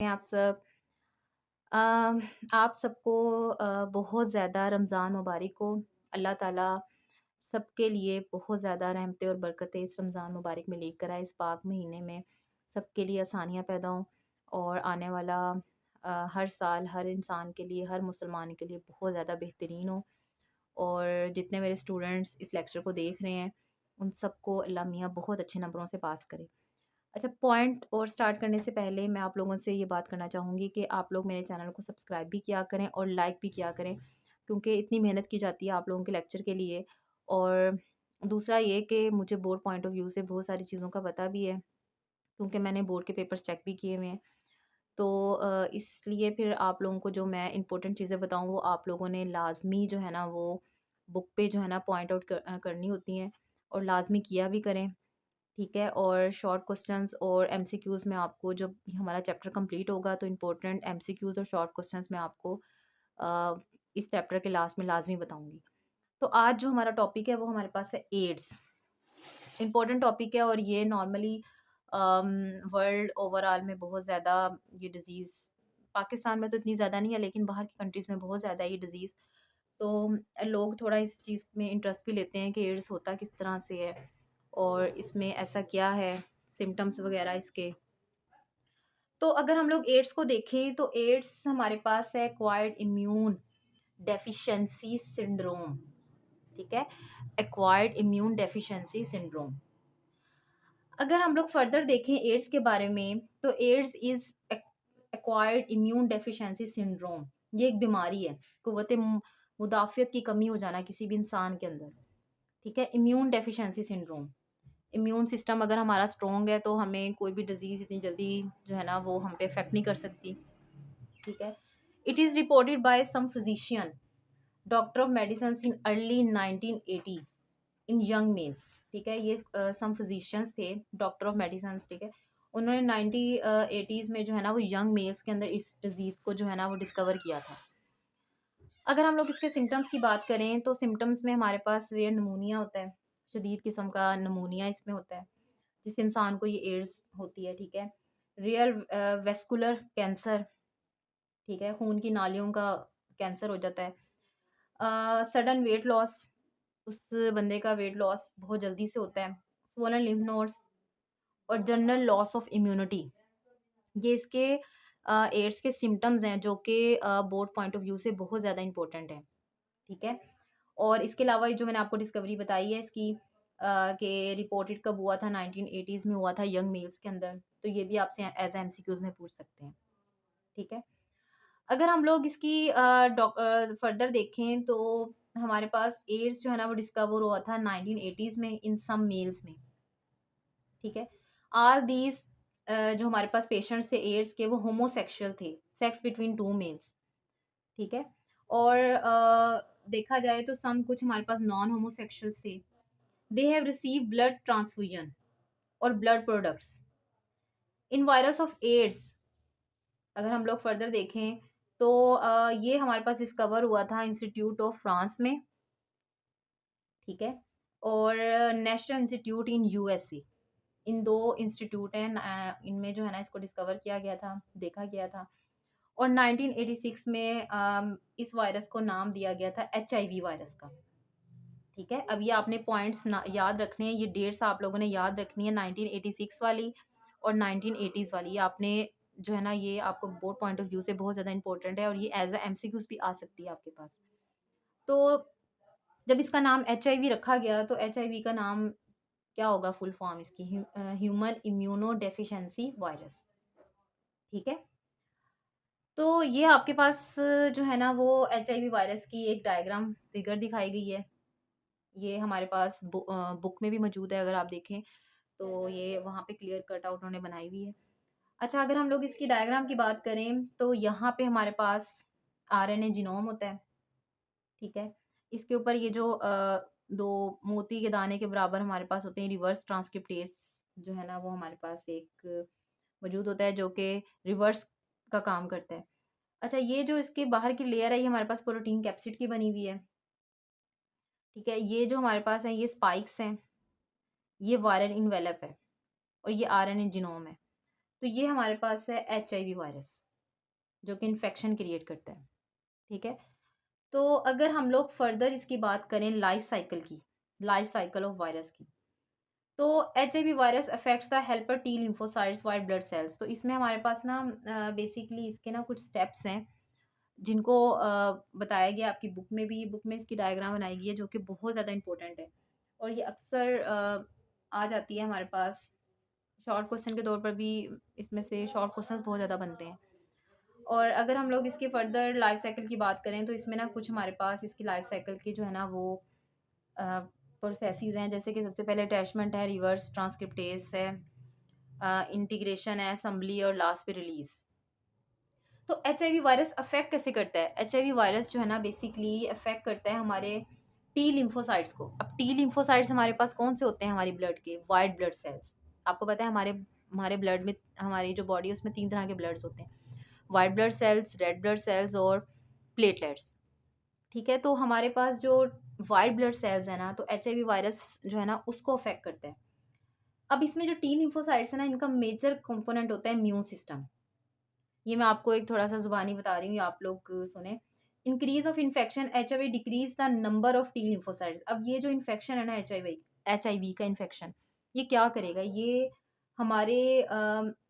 हैं आप सब। आप सबको बहुत ज़्यादा रमज़ान मुबारक हो। अल्लाह ताला सबके लिए बहुत ज़्यादा रहमतें और बरकतें इस रमज़ान मुबारक में लेकर आए। इस पाक महीने में सबके लिए आसानियाँ पैदा हों और आने वाला हर साल हर इंसान के लिए, हर मुसलमान के लिए बहुत ज़्यादा बेहतरीन हो। और जितने मेरे स्टूडेंट्स इस लेक्चर को देख रहे हैं, उन सबको अल्लाह मियाँ बहुत अच्छे नंबरों से पास करे। अच्छा, पॉइंट और स्टार्ट करने से पहले मैं आप लोगों से ये बात करना चाहूँगी कि आप लोग मेरे चैनल को सब्सक्राइब भी किया करें और लाइक भी किया करें, क्योंकि इतनी मेहनत की जाती है आप लोगों के लेक्चर के लिए। और दूसरा ये कि मुझे बोर्ड पॉइंट ऑफ व्यू से बहुत सारी चीज़ों का पता भी है, क्योंकि मैंने बोर्ड के पेपर्स चेक भी किए हुए हैं। तो इसलिए फिर आप लोगों को जो मैं इंपॉर्टेंट चीज़ें बताऊँ, वो आप लोगों ने लाज़मी जो है ना वो बुक पे जो है ना पॉइंट आउट करनी होती हैं, और लाज़मी किया भी करें। ठीक है? और शॉर्ट क्वेश्चंस और एमसीक्यूज़ में आपको, जब हमारा चैप्टर कंप्लीट होगा तो इम्पोर्टेंट एमसीक्यूज़ और शॉर्ट क्वेश्चंस मैं आपको अ, इस चैप्टर के लास्ट में लाज़मी बताऊँगी। तो आज जो हमारा टॉपिक है वो हमारे पास है एड्स। इम्पोर्टेंट टॉपिक है, और ये नॉर्मली वर्ल्ड ओवरऑल में बहुत ज़्यादा ये डिज़ीज़, पाकिस्तान में तो इतनी ज़्यादा नहीं है, लेकिन बाहर की कंट्रीज़ में बहुत ज़्यादा है ये डिज़ीज़। तो लोग थोड़ा इस चीज़ में इंटरेस्ट भी लेते हैं कि एड्स होता किस तरह से है और इसमें ऐसा क्या है, सिम्पटम्स वगैरह इसके। तो अगर हम लोग एड्स को देखें तो एड्स हमारे पास है एक्वायर्ड इम्यून डेफिशिएंसी सिंड्रोम। ठीक है? Acquired immune deficiency syndrome. अगर हम लोग फर्दर देखें एड्स के बारे में, तो AIDS is acquired immune deficiency syndrome. ये एक बीमारी है, कुव्वत मुदाफ़ियत की कमी हो जाना किसी भी इंसान के अंदर। ठीक है? Immune deficiency syndrome. Immune system अगर हमारा स्ट्रॉन्ग है तो हमें कोई भी डिज़ीज़ इतनी जल्दी जो है ना वो हम पे इफ़ेक्ट नहीं कर सकती। ठीक है? It is reported by some physician, doctor of medicine in early 1980 in young males. ठीक है? ये सम फिजिशियंस थे, डॉक्टर ऑफ मेडिसिन। ठीक है? उन्होंने 1980s में जो है ना वो यंग मेल्स के अंदर इस डिज़ीज़ को जो है ना वो डिस्कवर किया था। अगर हम लोग इसके सिम्पटम्स की बात करें तो सिम्पटम्स में हमारे पास वेयर नमूनिया होता है, शदीद किस्म का नमूनिया इसमें होता है, जिस इंसान को ये एड्स होती है। ठीक है? Real vascular cancer. ठीक है? खून की नालियों का कैंसर हो जाता है। सडन वेट लॉस, उस बंदे का वेट लॉस बहुत जल्दी से होता है। स्वोलन लिम्फ नोड्स और जनरल लॉस ऑफ इम्यूनिटी, ये इसके एड्स के सिम्पटम्स हैं, जो कि बोर्ड पॉइंट ऑफ व्यू से बहुत ज़्यादा इंपॉर्टेंट है। ठीक है? और इसके अलावा ये जो मैंने आपको डिस्कवरी बताई है इसकी, कि रिपोर्टेड कब हुआ था, 1980s में हुआ था यंग मेल्स के अंदर। तो ये भी आपसे एज एमसीक्यूज में पूछ सकते हैं। ठीक है? अगर हम लोग इसकी फर्दर देखें तो हमारे पास एड्स जो है ना वो डिस्कवर हुआ था 1980s में इन सम मेल्स में। ठीक है? आल दीज जो हमारे पास पेशेंट्स थे एड्स के, वो होमोसेक्सुअल थे, सेक्स बिटवीन टू मेल्स। ठीक है? और देखा जाए तो सम कुछ हमारे पास नॉन होमोसेक्सुअल्स थे। They have receive blood transfusion और blood products in virus of AIDS. अगर हम लोग फर्दर देखें तो ये हमारे पास डिस्कवर हुआ था इंस्टीट्यूट ऑफ फ्रांस में। ठीक है? और नेशनल इंस्टीट्यूट इन यूएसए, इन दो इंस्टीट्यूट हैं, इनमें जो है ना इसको डिस्कवर किया गया था, देखा गया था। और 1986 में इस वायरस को नाम दिया गया था एचआईवी वायरस का। ठीक है? अब ये आपने पॉइंट्स याद रखने हैं, ये डेट्स आप लोगों ने याद रखनी है, 1986 वाली और 1980s वाली। ये आपने जो है ना, ये आपको बोर्ड पॉइंट ऑफ व्यू से बहुत ज़्यादा इंपॉर्टेंट है, और ये एज अ एमसीक्यूज भी आ सकती है आपके पास। तो जब इसका नाम एचआईवी रखा गया तो एचआईवी का नाम क्या होगा, फुल फॉर्म इसकी, ह्यूमन इम्यूनो डेफिशिएंसी वायरस। ठीक है? तो ये आपके पास जो है ना वो एचआईवी वायरस की एक डायग्राम फिगर दिखाई गई है। ये हमारे पास बुक में भी मौजूद है, अगर आप देखें तो ये वहाँ पे क्लियर कट आउट उन्होंने बनाई हुई है। अच्छा, अगर हम लोग इसकी डायग्राम की बात करें तो यहाँ पे हमारे पास आरएनए जीनोम होता है। ठीक है? इसके ऊपर ये जो 2 मोती के दाने के बराबर हमारे पास होते हैं रिवर्स ट्रांसक्रिप्टेज, जो है ना वो हमारे पास एक मौजूद होता है, जो कि रिवर्स का काम करता है। अच्छा, ये जो इसके बाहर की लेयर है ये हमारे पास प्रोटीन कैप्सिड की बनी हुई है। ठीक है? ये जो हमारे पास है ये स्पाइक्स हैं, ये वायरल इन्वेलप है, और ये आरएनए जीनोम है। तो तो ये हमारे पास है HIV वायरस, जो कि इन्फेक्शन क्रिएट करता है, ठीक है। तो अगर हम लोग फर्दर इसकी बात करें लाइफ साइकिल ऑफ वायरस की, तो HIV virus affects the helper T lymphocytes white blood cells. तो इसमें हमारे पास ना बेसिकली इसके ना कुछ स्टेप्स हैं जिनको बताया गया आपकी बुक में इसकी डायग्राम बनाई गई है, जो कि बहुत ज़्यादा इंपॉर्टेंट है और ये अक्सर आ जाती है हमारे पास शॉर्ट क्वेश्चन के तौर पर भी। इसमें से शॉर्ट क्वेश्चंस बहुत ज़्यादा बनते हैं। और अगर हम लोग इसके फर्दर लाइफ साइकिल की बात करें, तो इसमें ना कुछ हमारे पास इसकी लाइफ साइकिल की जो है ना वो प्रोसेसेस हैं, जैसे कि सबसे पहले अटैचमेंट है, रिवर्स ट्रांसक्रिप्टेस है, इंटीग्रेशन है, असम्बली और लास्ट पे रिलीज। तो HIV वायरस अफेक्ट कैसे करता है? HIV वायरस जो है ना बेसिकली अफेक्ट करता है हमारे टी लिम्फोसाइट्स को। अब टी लिम्फोसाइट्स हमारे पास कौन से होते हैं? हमारी ब्लड के वाइट ब्लड सेल्स। आपको पता है हमारे हमारे ब्लड में, हमारी जो बॉडी है उसमें 3 तरह के ब्लड्स होते हैं, white blood cells, red blood cells और प्लेटलेट्स, ठीक है। तो हमारे पास जो वाइट ब्लड सेल्स है ना, तो HIV वायरस जो है ना उसको अफेक्ट करता है। अब इसमें जो टी लिम्फोसाइट्स है ना, इनका मेजर कंपोनेंट होता है इम्यून सिस्टम। ये मैं आपको एक थोड़ा सा जुबानी बता रही हूँ, आप लोग सुने। Increase of infection HIV decrease the number of T lymphocytes. अब ये जो इन्फेक्शन है ना, HIV का इन्फेक्शन, ये क्या करेगा? ये हमारे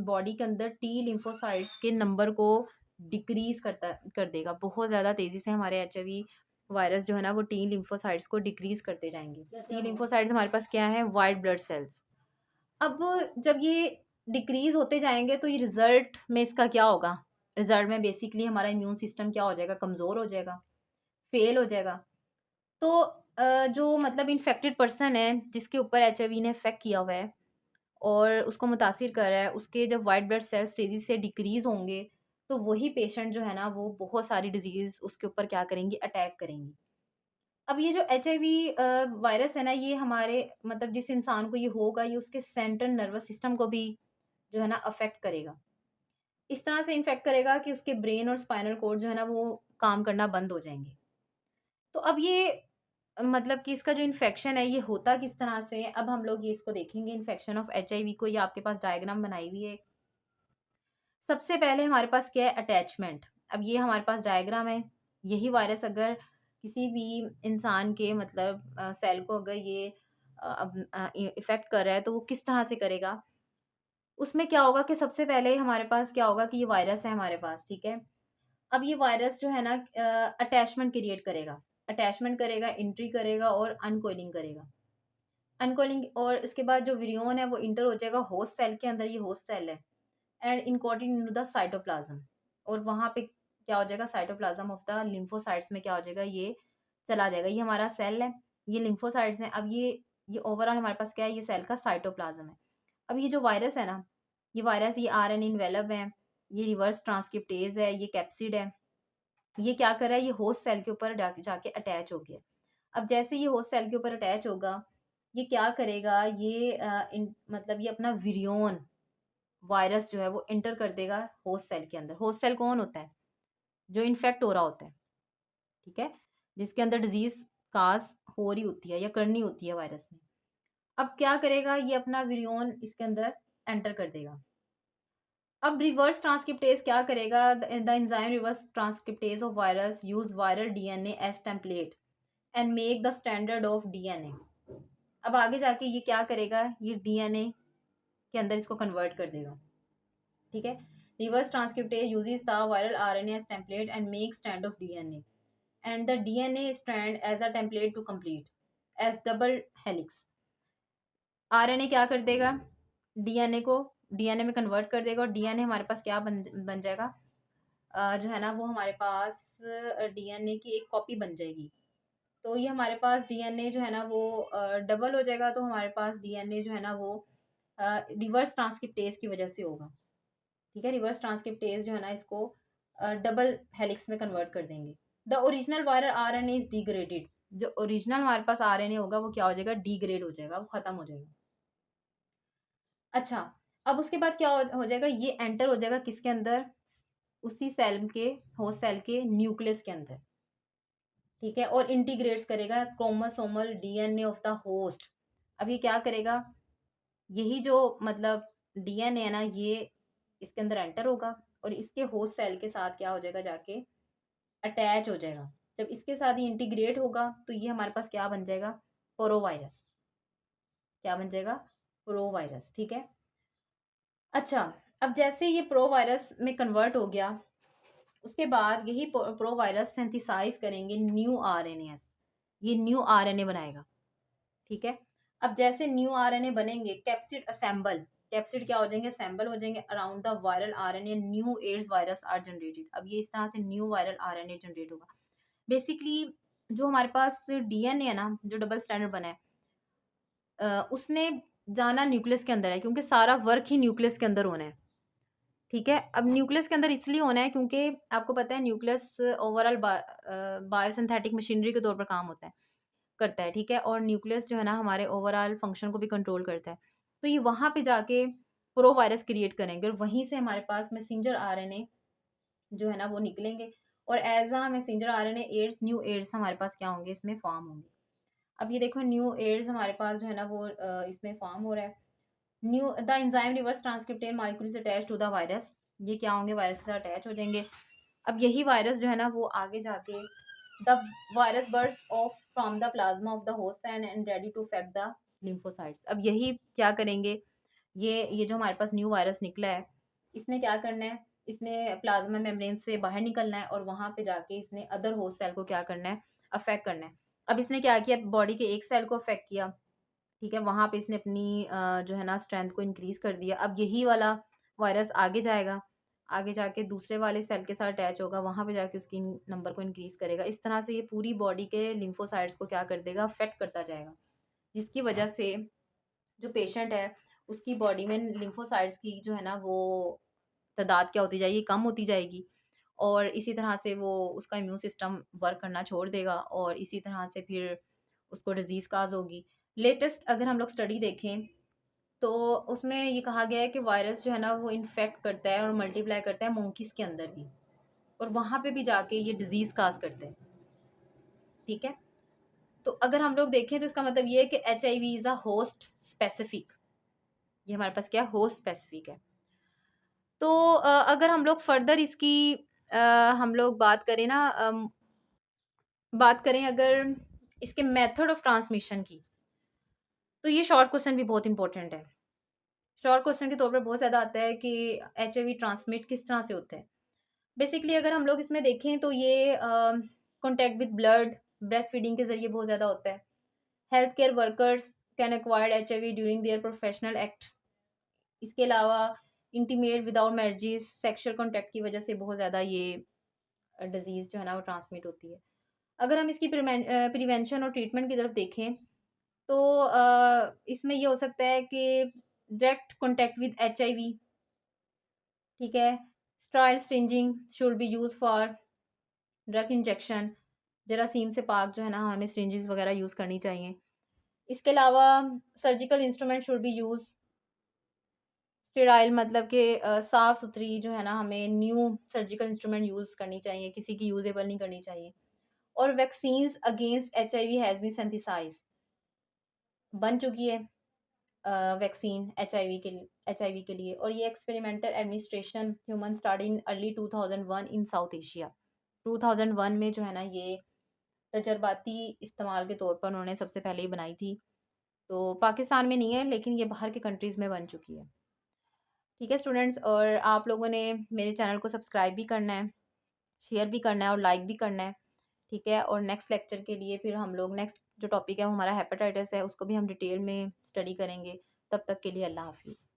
बॉडी के अंदर टी लिम्फोसाइट्स के नंबर को डिक्रीज कर देगा। बहुत ज़्यादा तेज़ी से हमारे HIV वायरस जो है ना वो टी लिम्फोसाइट्स को डिक्रीज करते जाएंगे। टी लिम्फोसाइट्स हमारे पास क्या है? White blood cells. अब जब ये डिक्रीज होते जाएंगे तो ये रिजल्ट में इसका क्या होगा? रिजल्ट में बेसिकली हमारा इम्यून सिस्टम क्या हो जाएगा? कमज़ोर हो जाएगा, फेल हो जाएगा। तो जो मतलब इन्फेक्टेड पर्सन है जिसके ऊपर HIV ने इफेक्ट किया हुआ है और उसको मुतासिर कर रहा है, उसके जब वाइट ब्लड सेल्स तेज़ी से डिक्रीज होंगे, तो वही पेशेंट जो है ना वो बहुत सारी डिजीज़ उसके ऊपर क्या करेंगी? अटैक करेंगी। अब ये जो HIV वायरस है ना, ये हमारे मतलब जिस इंसान को ये होगा, ये उसके सेंट्रल नर्वस सिस्टम को भी जो है ना अफेक्ट करेगा। इस तरह से इन्फेक्ट करेगा कि उसके ब्रेन और स्पाइनल कोड जो है ना वो काम करना बंद हो जाएँगे। तो अब ये मतलब कि इसका जो इन्फेक्शन है ये होता किस तरह से है? अब हम लोग ये इसको देखेंगे इन्फेक्शन ऑफ HIV को। ये आपके पास डायग्राम बनाई हुई है। सबसे पहले हमारे पास क्या है? अटैचमेंट। अब ये हमारे पास डायग्राम है। यही वायरस अगर किसी भी इंसान के मतलब सेल को अगर ये इफ़ेक्ट कर रहा है तो वो किस तरह से करेगा? उसमें क्या होगा कि सबसे पहले हमारे पास क्या होगा कि ये वायरस है हमारे पास, ठीक है? अब ये वायरस जो है ना अटैचमेंट क्रिएट करेगा। अटैचमेंट करेगा, एंट्री करेगा और अनकॉइलिंग करेगा। अनकॉइलिंग और इसके बाद जो विरियन है वो इंटर हो जाएगा होस्ट सेल के अंदर। ये होस्ट सेल है एंड इनकोटेड इनटू द साइटोप्लाज्म। और वहाँ पे क्या हो जाएगा? साइटोप्लाज्म ऑफ द लिम्फोसाइट्स में क्या हो जाएगा? ये चला जाएगा। ये हमारा सेल है, ये लिम्फोसाइट्स हैं। अब ये ओवरऑल हमारे पास क्या है? ये सेल का साइटोप्लाज्म है। अब ये जो वायरस है ना, ये वायरस, ये RNA इन्वेलप है, ये रिवर्स ट्रांसक्रिप्टेज है, ये कैप्सिड है। ये क्या कर रहा है? ये होस्ट सेल के ऊपर जाके अटैच हो गया। अब जैसे ये होस्ट सेल के ऊपर अटैच होगा, ये क्या करेगा? ये मतलब ये अपना विरियन वायरस जो है वो एंटर कर देगा होस्ट सेल के अंदर। होस्ट सेल कौन होता है? जो इन्फेक्ट हो रहा होता है, ठीक है, जिसके अंदर डिजीज काज हो रही होती है या करनी होती है वायरस ने। अब क्या करेगा? ये अपना विरियन इसके अंदर एंटर कर देगा। अब रिवर्स ट्रांसक्रिप्टेज क्या करेगा? The enzyme reverse transcriptase of virus use viral DNA as template and make the standard of DNA। अब आगे जाके ये क्या करेगा? ये DNA के अंदर इसको कन्वर्ट कर देगा, ठीक है। Reverse transcriptase uses the viral RNA as template and make stand of DNA and the DNA strand as a template to complete as double helix। RNA क्या कर देगा? DNA को DNA में कन्वर्ट कर देगा और DNA हमारे पास क्या बन जाएगा? जो है ना वो हमारे पास DNA की एक कॉपी बन जाएगी। तो ये हमारे पास DNA जो है ना वो डबल हो जाएगा। तो हमारे पास DNA जो है ना वो रिवर्स ट्रांसक्रिप्टेज की वजह से होगा, ठीक है। रिवर्स ट्रांसक्रिप्टेज जो है ना इसको डबल हेलिक्स में कन्वर्ट कर देंगे। The original viral RNA is degraded. जो ओरिजिनल हमारे पास RNA होगा वो क्या हो जाएगा? डिग्रेड हो जाएगा, वो खत्म हो जाएगा। अच्छा, अब उसके बाद क्या हो जाएगा? ये एंटर हो जाएगा किसके अंदर? उसी सेल के, होस्ट सेल के न्यूक्लियस के अंदर, ठीक है, और इंटीग्रेट्स करेगा chromosomal DNA of the host. अब ये क्या करेगा? यही जो मतलब DNA है ना, ये इसके अंदर एंटर होगा और इसके होस्ट सेल के साथ क्या हो जाएगा, जाके अटैच हो जाएगा। जब इसके साथ ये इंटीग्रेट होगा तो ये हमारे पास क्या बन जाएगा, पोरोवायरस। क्या बन जाएगा, प्रोवायरस। ठीक है। अच्छा, अब जैसे ये प्रोवायरस में कन्वर्ट हो गया, उसके बाद यही प्रोवायरस सिंथेसाइज करेंगे न्यू आरएनएस। ये न्यू आरएनए बनाएगा। ठीक है। अब जैसे न्यू आरएनए बनेंगे, कैप्सिड असेंबल, कैप्सिड क्या हो जाएंगे, असेंबल हो जाएंगे around the viral RNA, new AIDS virus are generated. अब ये इस तरह से न्यू वायरल आरएनए जनरेट होगा। बेसिकली जो हमारे पास डीएनए है ना, जो डबल स्टैंडर्ड बना है, उसने जाना न्यूक्लियस के अंदर है, क्योंकि सारा वर्क ही न्यूक्लियस के अंदर होना है। ठीक है। अब न्यूक्लियस के अंदर इसलिए होना है क्योंकि आपको पता है न्यूक्लियस ओवरऑल बायोसिंथेटिक मशीनरी के तौर पर काम होता है, करता है। ठीक है। और न्यूक्लियस जो है ना हमारे ओवरऑल फंक्शन को भी कंट्रोल करता है। तो ये वहाँ पे जाके प्रो वायरस क्रिएट करेंगे और वहीं से हमारे पास मैसेंजर आरएनए जो है ना वो निकलेंगे, और as a messenger RNA AIDS, new AIDS हमारे पास क्या होंगे, इसमें फॉर्म होंगे। अब ये देखो न्यू एड्स हमारे पास जो है ना वो इसमें फॉर्म हो रहा है। New the enzyme reverse transcriptase molecule attach to the virus. ये क्या होंगे, वायरस के साथ अटैच हो जाएंगे। अब यही वायरस जो है ना वो आगे जाके the virus burst off from the plasma of the host and ready to affect the lymphocytes. अब यही क्या करेंगे, ये जो हमारे पास न्यू वायरस निकला है, इसने क्या करना है, इसने प्लाज्मा मेम्ब्रेन से बाहर निकलना है और वहां पे जाके इसने अदर होस्ट सेल को क्या करना है, अफेक्ट करना है। अब इसने क्या किया, बॉडी के एक सेल को अफेक्ट किया। ठीक है। वहाँ पे इसने अपनी जो है ना स्ट्रेंथ को इंक्रीज़ कर दिया। अब यही वाला वायरस आगे जाएगा, आगे जाके दूसरे वाले सेल के साथ अटैच होगा, वहाँ पे जाके उसकी नंबर को इंक्रीज़ करेगा। इस तरह से ये पूरी बॉडी के लिम्फोसाइट्स को क्या कर देगा, अफेक्ट करता जाएगा, जिसकी वजह से जो पेशेंट है उसकी बॉडी में लिम्फोसाइट्स की जो है ना वो तादाद क्या होती जाएगी, कम होती जाएगी। और इसी तरह से वो उसका इम्यून सिस्टम वर्क करना छोड़ देगा और इसी तरह से फिर उसको डिजीज़ काज होगी। लेटेस्ट अगर हम लोग स्टडी देखें तो उसमें ये कहा गया है कि वायरस जो है ना वो इन्फेक्ट करता है और मल्टीप्लाई करता है मोंकीज के अंदर भी, और वहाँ पे भी जाके ये डिजीज़ काज करता है। ठीक है। तो अगर हम लोग देखें तो इसका मतलब ये है कि H I V is a host specific. ये हमारे पास क्या है, होस्ट स्पेसिफिक है। तो अगर हम लोग फर्दर इसकी अ, हम लोग बात करें ना, बात करें अगर इसके मेथड ऑफ ट्रांसमिशन की, तो ये शॉर्ट क्वेश्चन भी बहुत इंपॉर्टेंट है। शॉर्ट क्वेश्चन के तौर पर बहुत ज़्यादा आता है कि एचआईवी ट्रांसमिट किस तरह से होता है। बेसिकली अगर हम लोग इसमें देखें तो ये contact with blood, breast feeding के ज़रिए बहुत ज़्यादा होता है। Health care workers can acquired HIV during their professional act. इसके अलावा intimate without marriages, sexual contact की वजह से बहुत ज़्यादा ये डिजीज़ जो है ना वो ट्रांसमिट होती है। अगर हम इसकी प्रिवेंशन और ट्रीटमेंट की तरफ देखें तो इसमें ये हो सकता है कि डायरेक्ट कॉन्टैक्ट विद एचआईवी। ठीक है। Sterile stringing should be use for drug injection. जरासीम से पाक जो है ना हमें स्ट्रिंजेस वगैरह यूज़ करनी चाहिए। इसके अलावा surgical instrument should be use sterile, मतलब कि साफ़ सुथरी जो है ना हमें न्यू सर्जिकल इंस्ट्रूमेंट यूज़ करनी चाहिए, किसी की यूजेबल नहीं करनी चाहिए। और vaccines against HIV has been synthesized, बन चुकी है वैक्सीन एचआईवी के लिए, और ये experimental administration human start in early 2001 in South Asia. 2001 में जो है ना ये तजर्बाती इस्तेमाल के तौर पर उन्होंने सबसे पहले ही बनाई थी। तो पाकिस्तान में नहीं है लेकिन ये बाहर के कंट्रीज़ में बन चुकी है। ठीक है स्टूडेंट्स, और आप लोगों ने मेरे चैनल को सब्सक्राइब भी करना है, शेयर भी करना है और लाइक भी करना है। ठीक है। और नेक्स्ट लेक्चर के लिए फिर हम लोग नेक्स्ट जो टॉपिक है वो हमारा हेपेटाइटिस है, उसको भी हम डिटेल में स्टडी करेंगे। तब तक के लिए अल्लाह हाफिज़।